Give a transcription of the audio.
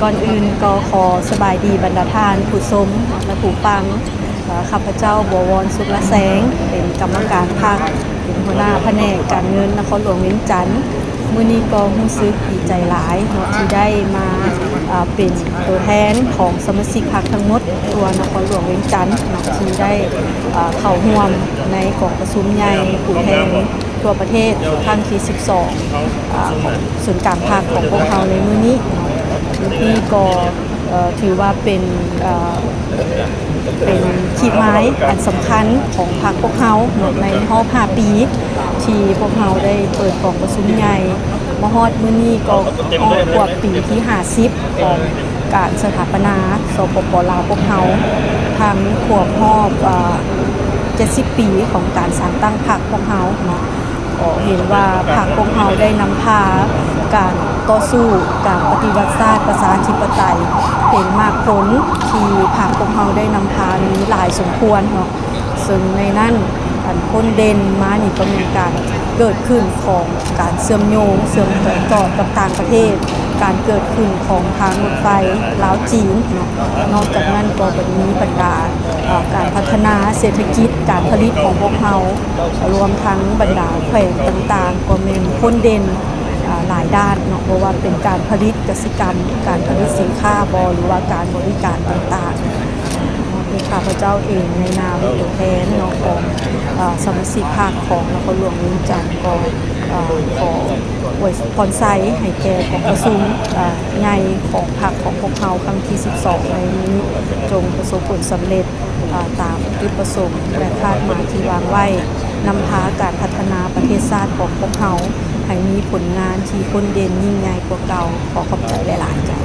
ก่อนอื่นก็ขอสบายดีบรรดาท่านผู้ชมและผู้ฟังข้าพเจ้าบัววรสุขละแสงเป็นกรรมการพรรคเป็นหัวหน้าแผนกการเงินนครหลวงเวียงจันทน์มื้อนี้ก็รู้สึกดีใจหลายเนาะที่ได้มาเป็นตัวแทนของสมาชิกพรรคทั้งหมดตัวนครหลวงเวียงจันทน์เนาะที่ได้เข้าร่วมในกองประชุมใหญ่ผู้แทนทั่วประเทศครั้งที่12ของศูนย์กลางพรรคของพวกเราในมื้อนี้นี่ก็ถือว่าเป็นขีดไม้อันสำคัญของพรรคพวกเราในรอบ5 ปีที่พวกเราได้เปิดกองประชุมใหญ่มาฮอดมื้อนี้ก็ฮอดกว่าปีที่50ของการสถาปนาสปป.ลาวพวกเราทั้งขวบรอบ70 ปีของการสร้างตั้งพรรคพวกเราเนาะก็เห็นว่าพรรคพวกเราได้นำพาการต่อสู้การปฏิวัติศาสตร์ประชาธิปไตยเป็นมากผลที่พรรคพวกเราได้นำพานี้หลายสมควรเนาะซึ่งในนั้นอันพ้นเด่นมานี่ก็มีการเกิดขึ้นของการเชื่อมโยงเชื่อมต่อกับต่างประเทศการเกิดขึ้นของทางรถไฟลาวจีนเนาะนอกจากนั้นก็มีบรรดาการพัฒนาเศรษฐกิจการผลิตของพวกเรารวมทั้งบรรดาแขวงต่างๆก็เป็นพ้นเด่นหลายด้านเนาะเพราะว่าเป็นการผลิตกสิกรรมการผลิตสินค้าหรือว่าการบริการต่างๆข้าพเจ้าเองในนามตัวแทนเนาะของสมาชิกพรรคของนครหลวงเวียงจันทน์ก็ขออวยพรไซให้แก่ของประชุมในของพรรคของพวกเราครั้งที่12ในนี้จงประสบผลสำเร็จตามจุดประสงค์และคาดหมายที่วางไว้นำพาการพัฒนาประเทศชาติของพวกเราให้มีผลงานที่พ้นเด่นยิ่งใหญ่กว่าเก่าขอขอบใจหลายๆจ้ะ